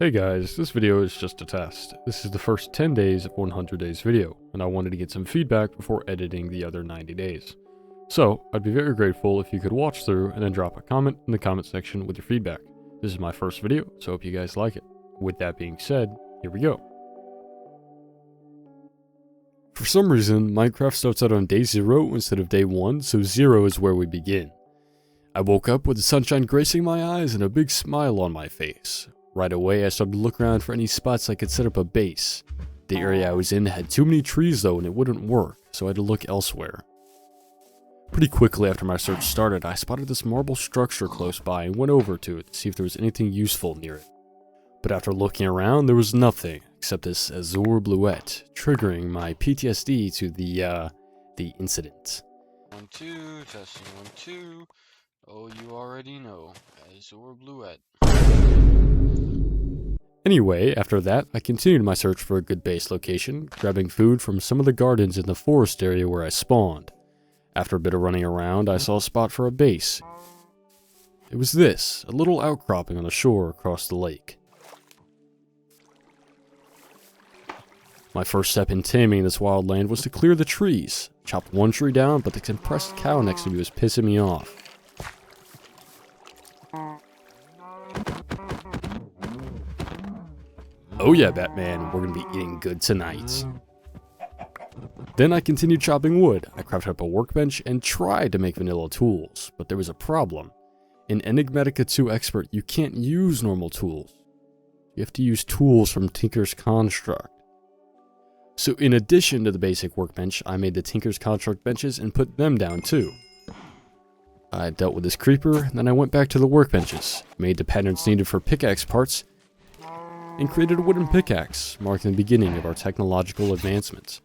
Hey guys, this video is just a test. This is the first 10 days of 100 days video, and I wanted to get some feedback before editing the other 90 days. So, I'd be very grateful if you could watch through and then drop a comment in the comment section with your feedback. This is my first video, so I hope you guys like it. With that being said, here we go. For some reason, Minecraft starts out on day 0 instead of day 1, so 0 is where we begin. I woke up with the sunshine gracing my eyes and a big smile on my face. Right away, I started to look around for any spots I could set up a base. The area I was in had too many trees though and it wouldn't work, so I had to look elsewhere. Pretty quickly after my search started, I spotted this marble structure close by and went over to it to see if there was anything useful near it. But after looking around, there was nothing except this azure bluette, triggering my PTSD to the incident. 1, 2, testing 1, 2. Oh, you already know. Azure Bluette. Anyway, after that, I continued my search for a good base location, grabbing food from some of the gardens in the forest area where I spawned. After a bit of running around, I saw a spot for a base. It was this, a little outcropping on the shore across the lake. My first step in taming this wild land was to clear the trees. Chopped one tree down, but the compressed cow next to me was pissing me off. Oh yeah, Batman, we're gonna be eating good tonight. Then I continued chopping wood. I crafted up a workbench and tried to make vanilla tools, but there was a problem. In Enigmatica 2 Expert, you can't use normal tools. You have to use tools from Tinker's Construct. So in addition to the basic workbench, I made the Tinker's Construct benches and put them down too. I dealt with this creeper, then I went back to the workbenches, made the patterns needed for pickaxe parts, and created a wooden pickaxe, marking the beginning of our technological advancements.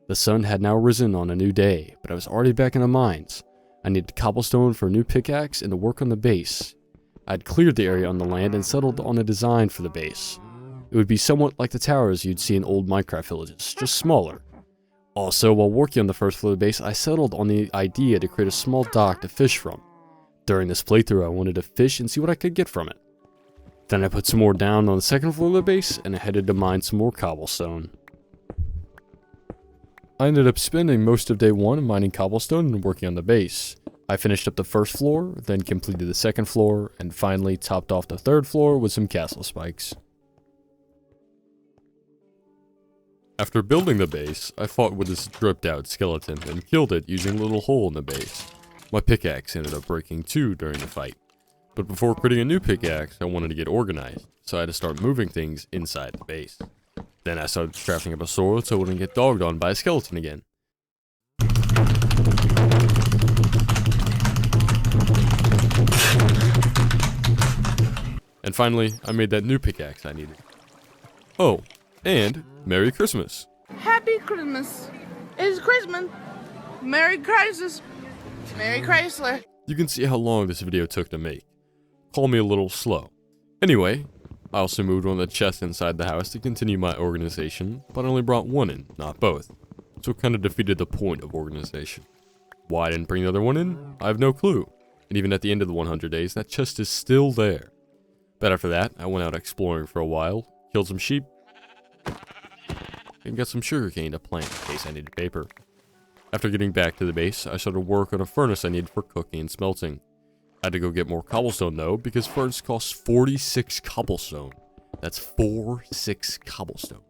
The sun had now risen on a new day, but I was already back in the mines. I needed cobblestone for a new pickaxe and to work on the base. I had cleared the area on the land and settled on a design for the base. It would be somewhat like the towers you'd see in old Minecraft villages, just smaller. Also, while working on the first floor of the base, I settled on the idea to create a small dock to fish from. During this playthrough, I wanted to fish and see what I could get from it. Then I put some more down on the second floor of the base, and I headed to mine some more cobblestone. I ended up spending most of day 1 mining cobblestone and working on the base. I finished up the first floor, then completed the second floor, and finally topped off the third floor with some castle spikes. After building the base, I fought with this dripped out skeleton and killed it using a little hole in the base. My pickaxe ended up breaking too during the fight. But before creating a new pickaxe, I wanted to get organized, so I had to start moving things inside the base. Then I started crafting up a sword so I wouldn't get dogged on by a skeleton again. And finally, I made that new pickaxe I needed. Oh, and Merry Christmas! Happy Christmas! It's Christmas! Merry Christmas! Merry Chrysler! You can see how long this video took to make. Call me a little slow. Anyway, I also moved one of the chests inside the house to continue my organization, but I only brought one in, not both. So it kind of defeated the point of organization. Why I didn't bring the other one in? I have no clue. And even at the end of the 100 days, that chest is still there. But after that, I went out exploring for a while, killed some sheep, and got some sugarcane to plant in case I needed paper. After getting back to the base, I started work on a furnace I needed for cooking and smelting. I had to go get more cobblestone though, because furnace costs 46 cobblestone. That's 46 cobblestone.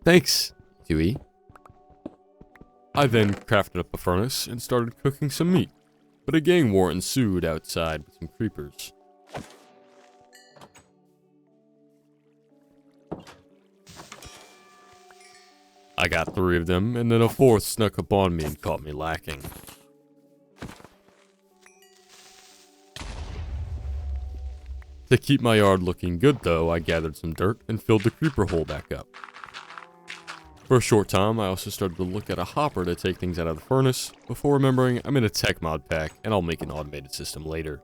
Thanks, Huey. I then crafted up a furnace and started cooking some meat, but a gang war ensued outside with some creepers. I got 3 of them, and then a 4th snuck up on me and caught me lacking. To keep my yard looking good though, I gathered some dirt and filled the creeper hole back up. For a short time, I also started to look at a hopper to take things out of the furnace, before remembering I'm in a tech mod pack and I'll make an automated system later.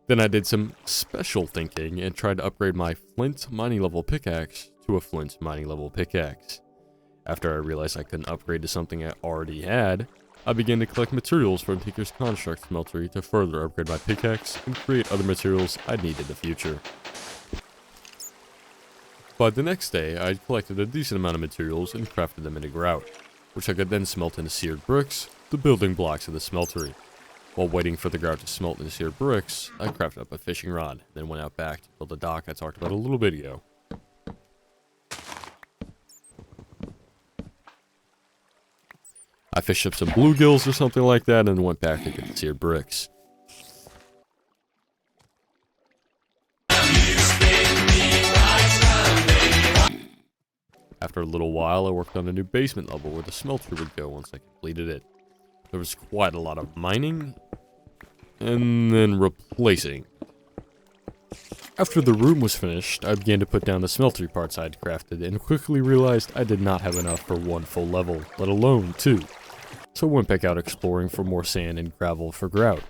Then I did some special thinking and tried to upgrade my flint mining level pickaxe to a flint mining level pickaxe. After I realized I couldn't upgrade to something I already had, I began to collect materials from Tinker's Construct Smeltery to further upgrade my pickaxe and create other materials I'd need in the future. By the next day, I had collected a decent amount of materials and crafted them into grout, which I could then smelt into seared bricks, the building blocks of the smeltery. While waiting for the grout to smelt into seared bricks, I crafted up a fishing rod, then went out back to build the dock I talked about a little bit ago. I fished up some bluegills or something like that and went back to get the seared bricks. After a little while, I worked on a new basement level where the smelter would go once I completed it. There was quite a lot of mining, and then replacing. After the room was finished, I began to put down the smeltery parts I had crafted, and quickly realized I did not have enough for one full level, let alone two. So I went back out exploring for more sand and gravel for grout.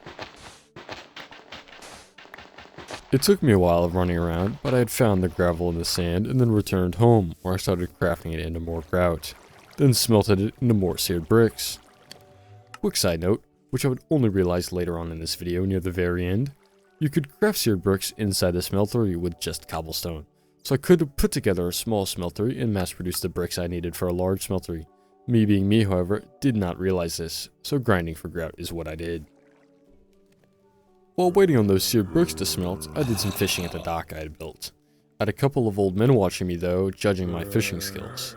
It took me a while of running around, but I had found the gravel and the sand and then returned home, where I started crafting it into more grout, then smelted it into more seared bricks. Quick side note, which I would only realize later on in this video near the very end, you could craft seared bricks inside the smeltery with just cobblestone. So I could have put together a small smeltery and mass produced the bricks I needed for a large smeltery. Me being me, however, did not realize this, so grinding for grout is what I did. While waiting on those seared bricks to smelt, I did some fishing at the dock I had built. I had a couple of old men watching me though, judging my fishing skills.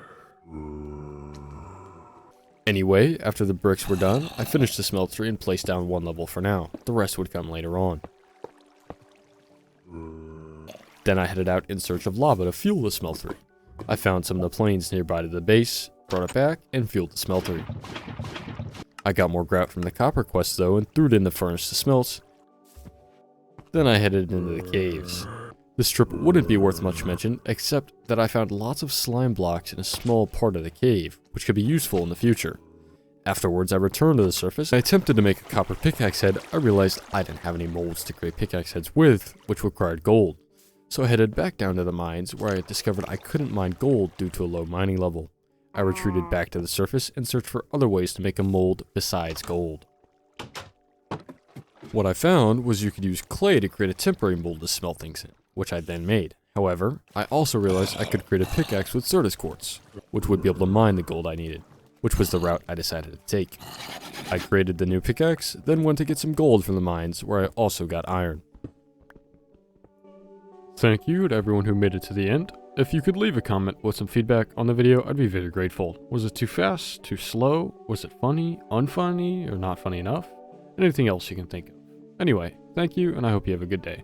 Anyway, after the bricks were done, I finished the smeltery and placed down one level for now. The rest would come later on. Then I headed out in search of lava to fuel the smeltery. I found some of the plains nearby to the base, brought it back, and fueled the smeltery. I got more grout from the copper quest though and threw it in the furnace to smelt. Then I headed into the caves. This trip wouldn't be worth much mention, except that I found lots of slime blocks in a small part of the cave, which could be useful in the future. Afterwards, I returned to the surface. I attempted to make a copper pickaxe head. I realized I didn't have any molds to create pickaxe heads with, which required gold. So I headed back down to the mines, where I discovered I couldn't mine gold due to a low mining level. I retreated back to the surface and searched for other ways to make a mold besides gold. What I found was you could use clay to create a temporary mold to smelt things in, which I then made. However, I also realized I could create a pickaxe with Certus quartz, which would be able to mine the gold I needed, which was the route I decided to take. I created the new pickaxe, then went to get some gold from the mines, where I also got iron. Thank you to everyone who made it to the end. If you could leave a comment with some feedback on the video, I'd be very grateful. Was it too fast? Too slow? Was it funny? Unfunny? Or not funny enough? Anything else you can think of. Anyway, thank you, and I hope you have a good day.